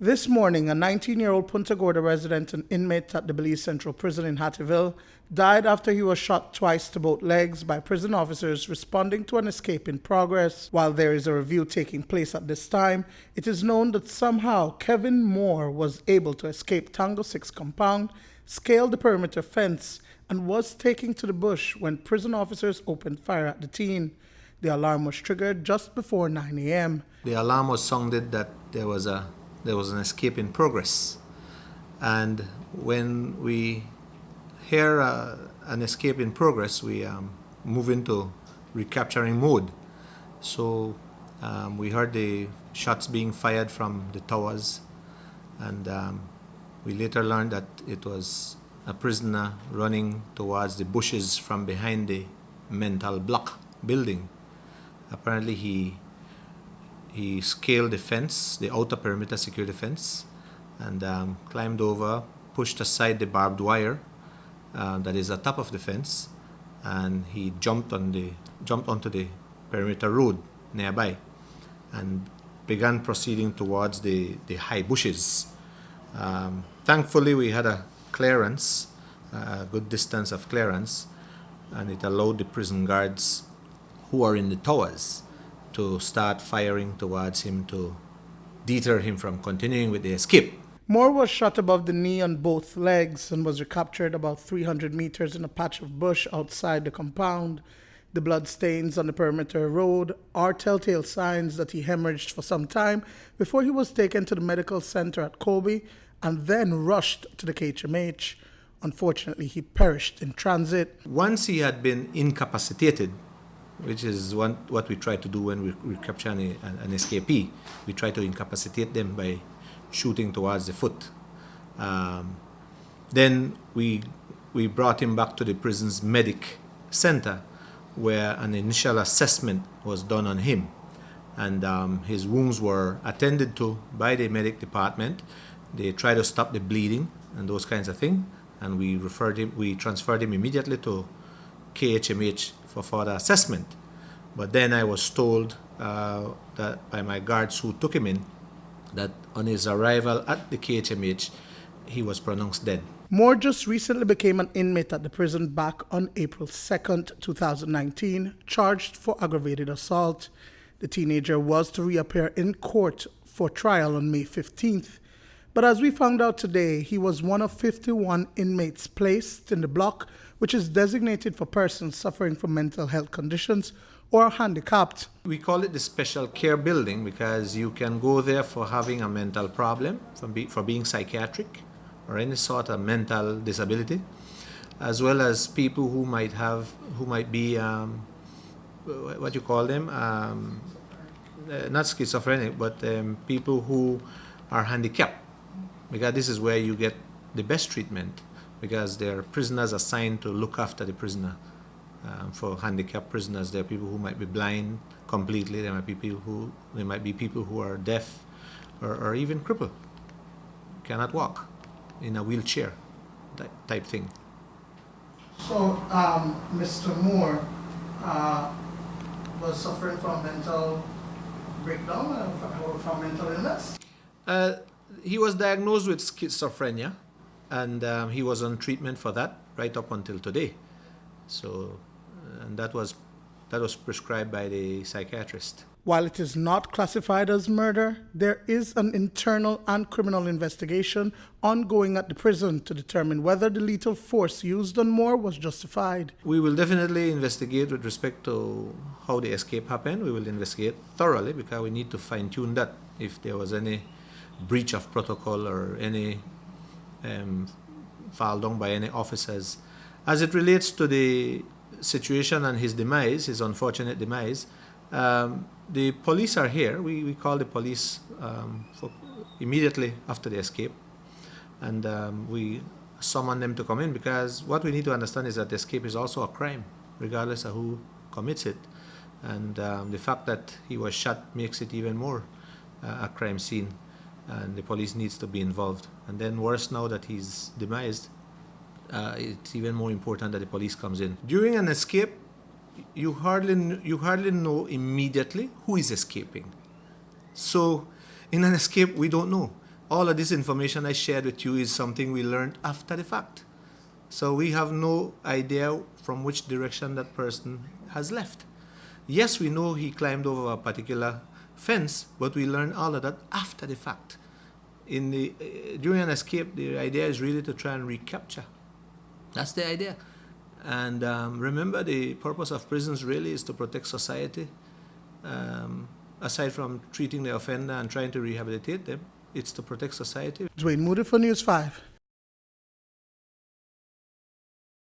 This morning, a 19-year-old Punta Gorda resident and inmate at the Belize Central Prison in Hattieville died after he was shot twice to both legs by prison officers responding to an escape in progress. While there is a review taking place at this time, it is known that somehow K.H.M.H was able to escape Tango 6 compound, scale the perimeter fence, and was taken to the bush when prison officers opened fire at the teen. The alarm was triggered just before 9 a.m. The alarm was sounded that there was an escape in progress. And when we hear an escape in progress, we move into recapturing mode. So we heard the shots being fired from the towers, and we later learned that it was a prisoner running towards the bushes from behind the mental block building. Apparently he scaled the fence, the outer perimeter security fence, and climbed over, pushed aside the barbed wire that is at top of the fence, and he jumped onto the perimeter road nearby and began proceeding towards the high bushes. Thankfully, we had a clearance, a good distance of clearance, and it allowed the prison guards who are in the towers to start firing towards him to deter him from continuing with the escape. Moore was shot above the knee on both legs and was recaptured about 300 meters in a patch of bush outside the compound. The blood stains on the perimeter road are telltale signs that he hemorrhaged for some time before he was taken to the medical center at Kobe and then rushed to the K.H.M.H. Unfortunately, he perished in transit. Once he had been incapacitated, which is what we try to do when we capture an escapee. We try to incapacitate them by shooting towards the foot. Then we brought him back to the prison's medic center, where an initial assessment was done on him. And his wounds were attended to by the medic department. They tried to stop the bleeding and those kinds of things. And we transferred him immediately to K.H.M.H for further assessment. But then I was told that by my guards who took him in, that on his arrival at the K.H.M.H, he was pronounced dead. Moore just recently became an inmate at the prison back on April 2nd, 2019, charged for aggravated assault. The teenager was to reappear in court for trial on May 15th. But as we found out today, he was one of 51 inmates placed in the block, which is designated for persons suffering from mental health conditions or handicapped. We call it the special care building because you can go there for having a mental problem, for being psychiatric or any sort of mental disability, as well as people who might be what you call them, not schizophrenic, but people who are handicapped, because this is where you get the best treatment, because there are prisoners assigned to look after the prisoner. For handicapped prisoners, there are people who might be blind completely. There might be people who are deaf or even crippled, cannot walk, in a wheelchair type thing. So, Mr. Moore was suffering from mental breakdown or from mental illness? He was diagnosed with schizophrenia, and he was on treatment for that right up until today. So, and that was prescribed by the psychiatrist. While it is not classified as murder, there is an internal and criminal investigation ongoing at the prison to determine whether the lethal force used on Moore was justified. We will definitely investigate with respect to how the escape happened. We will investigate thoroughly because we need to fine-tune that if there was any breach of protocol or any fall down by any officers. As it relates to the situation and his demise, his unfortunate demise, the police are here. We call the police immediately after the escape, and we summon them to come in, because what we need to understand is that the escape is also a crime, regardless of who commits it. And the fact that he was shot makes it even more a crime scene, and the police needs to be involved. And then worse now that he's demised, it's even more important that the police comes in. During an escape, you hardly know immediately who is escaping. So in an escape, we don't know. all of this information I shared with you is something we learned after the fact. So we have no idea from which direction that person has left. Yes, we know he climbed over a particular fence, but we learned all of that after the fact. During an escape, the idea is really to try and recapture. That's the idea. And remember, the purpose of prisons really is to protect society. Aside from treating the offender and trying to rehabilitate them, it's to protect society. Duane Moody for News 5.